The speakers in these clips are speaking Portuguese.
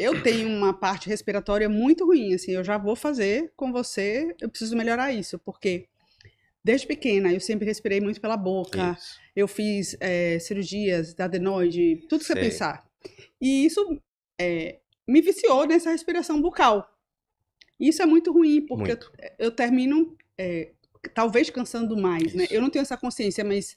eu tenho uma parte respiratória muito ruim, assim, eu já vou fazer com você, eu preciso melhorar isso, porque desde pequena eu sempre respirei muito pela boca, Isso. eu fiz cirurgias da adenoide, tudo que você Sei. pensar. E isso me viciou nessa respiração bucal. Isso é muito ruim, porque Muito. eu termino, talvez, cansando mais, né? Eu Isso. não tenho essa consciência, mas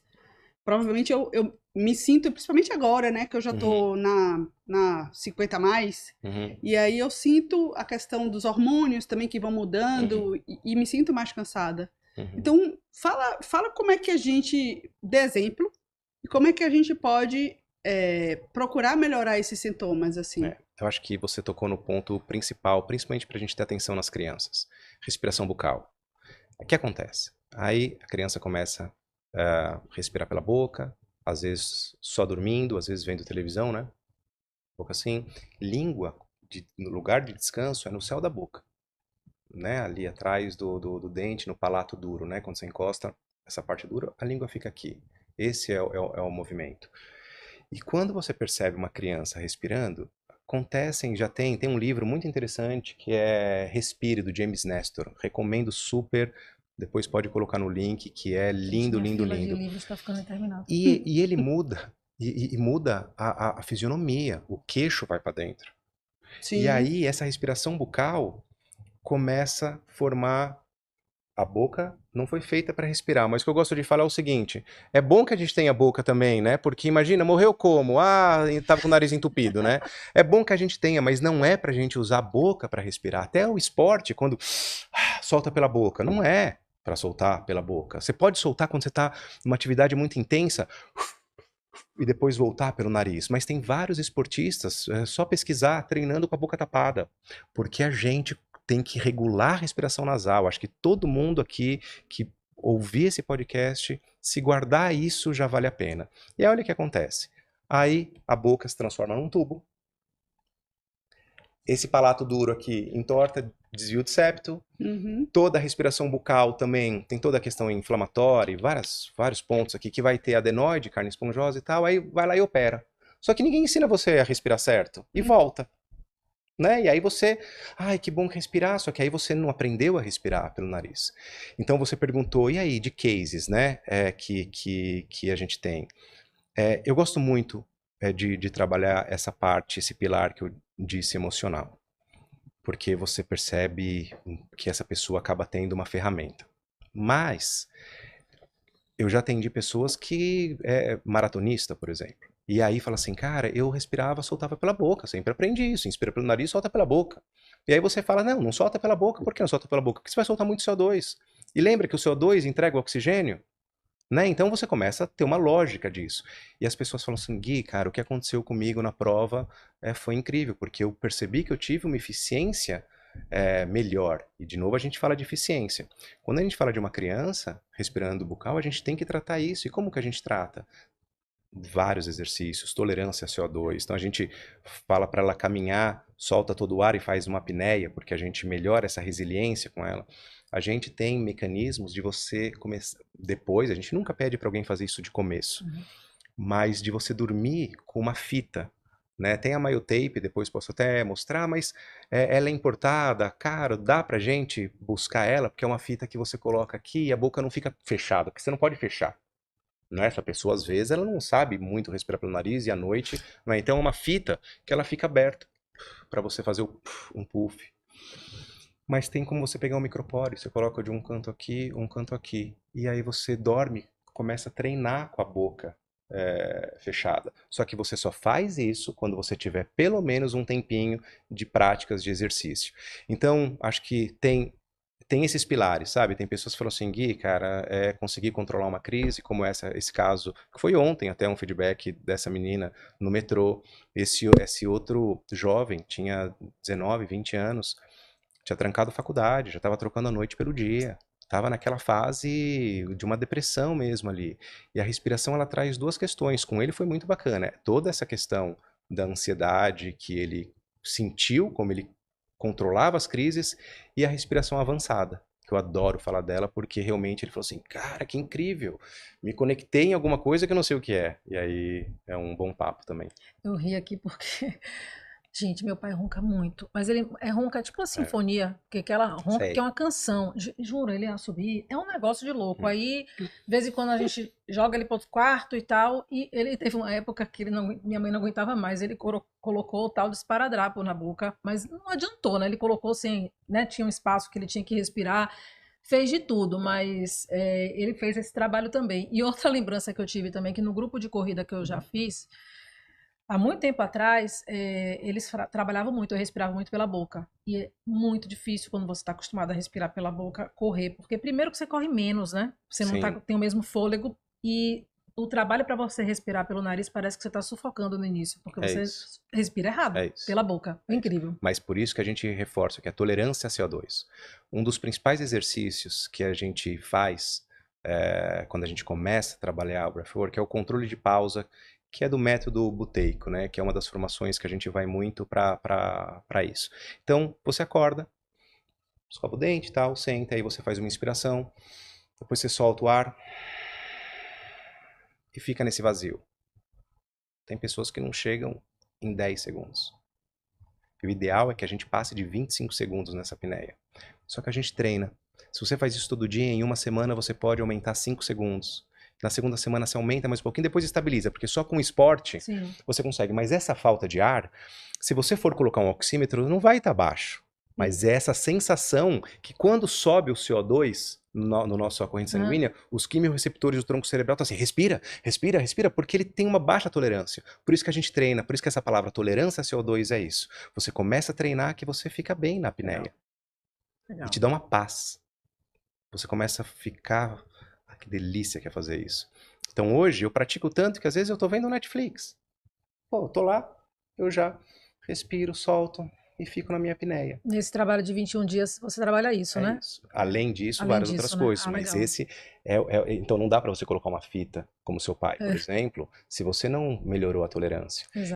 provavelmente eu me sinto, principalmente agora, né? Que eu já Uhum. tô na 50 a mais. Uhum. E aí eu sinto a questão dos hormônios também que vão Uhum. mudando e me sinto mais cansada. Uhum. Então, fala como é que a gente, de exemplo, e como é que a gente pode procurar melhorar esses sintomas, assim. Eu acho que você tocou no ponto principal, principalmente para a gente ter atenção nas crianças. Respiração bucal. O que acontece? Aí a criança começa a respirar pela boca, às vezes só dormindo, às vezes vendo televisão, né? Boca assim. Língua, no lugar de descanso, é no céu da boca, né? Ali atrás do dente, no palato duro, né? Quando você encosta essa parte dura, a língua fica aqui. Esse é o movimento. E quando você percebe uma criança respirando, acontecem, já tem um livro muito interessante que é Respire, do James Nestor. Recomendo super. Depois pode colocar no link, que é Gente, lindo, minha lindo, fila de lindo. livros está ficando interminável. E ele muda, e muda a fisionomia. O queixo vai para dentro. E Sim. aí, essa respiração bucal começa a formar. A boca não foi feita para respirar, mas o que eu gosto de falar é o seguinte: é bom que a gente tenha boca também, né? Porque imagina, morreu como? Ah, tava com o nariz entupido, né? É bom que a gente tenha, mas não é pra gente usar a boca para respirar. Até o esporte, quando solta pela boca, não é para soltar pela boca. Você pode soltar quando você tá numa atividade muito intensa e depois voltar pelo nariz, mas tem vários esportistas, é só pesquisar, treinando com a boca tapada, porque a gente tem que regular a respiração nasal. Acho que todo mundo aqui que ouvir esse podcast, se guardar isso já vale a pena. E aí olha o que acontece. Aí a boca se transforma num tubo, esse palato duro aqui entorta, desvio de septo, Uhum. toda a respiração bucal também tem toda a questão inflamatória, e vários pontos aqui que vai ter adenoide, carne esponjosa e tal, aí vai lá e opera. Só que ninguém ensina você a respirar certo e volta, né? E aí você, ai, que bom que respirar, só que aí você não aprendeu a respirar pelo nariz. Então você perguntou, e aí, de cases, né, que a gente tem? Eu gosto muito de trabalhar essa parte, esse pilar que eu disse emocional, porque você percebe que essa pessoa acaba tendo uma ferramenta. Mas eu já atendi pessoas que maratonista, por exemplo. E aí fala assim, cara, eu respirava, soltava pela boca, sempre aprendi isso, inspira pelo nariz, solta pela boca. E aí você fala, não, não solta pela boca, por que não solta pela boca? Porque você vai soltar muito CO2. E lembra que o CO2 entrega o oxigênio? Né? Então você começa a ter uma lógica disso. E as pessoas falam assim, Gui, cara, o que aconteceu comigo na prova foi incrível, porque eu percebi que eu tive uma eficiência melhor. E de novo a gente fala de eficiência. Quando a gente fala de uma criança respirando bucal, a gente tem que tratar isso. E como que a gente trata? Vários exercícios, tolerância a CO2. Então a gente fala para ela caminhar, solta todo o ar e faz uma apneia, porque a gente melhora essa resiliência com ela. A gente tem mecanismos de você começar depois, a gente nunca pede para alguém fazer isso de começo, mas de você dormir com uma fita, né? Tem a Myotape, depois posso até mostrar, mas ela é importada, caro, dá pra gente buscar ela, porque é uma fita que você coloca aqui e a boca não fica fechada, porque você não pode fechar. Né? Essa pessoa, às vezes, ela não sabe muito respirar pelo nariz e à noite, né? Então é uma fita que ela fica aberta para você fazer um puff. Mas tem como você pegar um micropore, você coloca de um canto aqui, um canto aqui, e aí você dorme, começa a treinar com a boca fechada. Só que você só faz isso quando você tiver pelo menos um tempinho de práticas de exercício. Então, acho que tem esses pilares, sabe? Tem pessoas que falam assim, Gui, cara, conseguir controlar uma crise, como esse caso, que foi ontem até um feedback dessa menina no metrô. Esse outro jovem tinha 19, 20 anos, tinha trancado a faculdade, já estava trocando a noite pelo dia. Estava naquela fase de uma depressão mesmo ali. E a respiração, ela traz duas questões. Com ele foi muito bacana. Toda essa questão da ansiedade que ele sentiu, como ele controlava as crises, e a respiração avançada, que eu adoro falar dela, porque realmente ele falou assim, cara, que incrível, me conectei em alguma coisa que eu não sei o que é. E aí é um bom papo também. Eu ri aqui porque Gente, meu pai ronca muito, mas ele ronca tipo uma É, sinfonia, que aquela ronca que é sei. uma canção. Juro, ele ia subir, é um negócio de louco. Hum. Aí, de vez em quando a gente joga ele para outro quarto e tal, e ele teve uma época que ele não, minha mãe não aguentava mais, ele colocou o tal do esparadrapo na boca, mas não adiantou, né? Ele colocou sem, né? Tinha um espaço que ele tinha que respirar, fez de tudo, mas ele fez esse trabalho também. E outra lembrança que eu tive também, que no grupo de corrida que eu já fiz, há muito tempo atrás, eles trabalhavam muito, eu respirava muito pela boca. E é muito difícil quando você está acostumado a respirar pela boca, correr, porque primeiro que você corre menos, né? Você não Sim, tem o mesmo fôlego e o trabalho para você respirar pelo nariz parece que você está sufocando no início, porque é você isso. respira errado, É isso. pela boca. É É isso. incrível. Mas por isso que a gente reforça que a tolerância a CO2. Um dos principais exercícios que a gente faz quando a gente começa a trabalhar o breathwork é o controle de pausa, que é do método buteico, né? Que é uma das formações que a gente vai muito para isso. Então, você acorda, escova o dente e tal, senta, aí você faz uma inspiração, depois você solta o ar e fica nesse vazio. Tem pessoas que não chegam em 10 segundos. E o ideal é que a gente passe de 25 segundos nessa apneia. Só que a gente treina. Se você faz isso todo dia, em uma semana você pode aumentar 5 segundos. Na segunda semana você aumenta mais um pouquinho, depois estabiliza, porque só com o esporte Sim. você consegue. Mas essa falta de ar, se você for colocar um oxímetro, não vai estar baixo. Mas é essa sensação que quando sobe o CO2 no nossa corrente sanguínea, os quimiorreceptores do tronco cerebral estão assim, respira, respira, respira, porque ele tem uma baixa tolerância. Por isso que a gente treina, por isso que essa palavra tolerância a CO2 é isso. Você começa a treinar que você fica bem na apneia. E te Legal. dá uma paz. Você começa a ficar... Ah, que delícia que é fazer isso. Então hoje eu pratico tanto que às vezes eu tô vendo Netflix. Pô, eu tô lá, eu já respiro, solto e fico na minha apneia. Nesse trabalho de 21 dias, você trabalha isso, É né? isso. Além disso, Além várias outras disso, né? coisas, Ah, mas legal. esse então não dá para você colocar uma fita como seu pai, por exemplo, se você não melhorou a tolerância. Exato.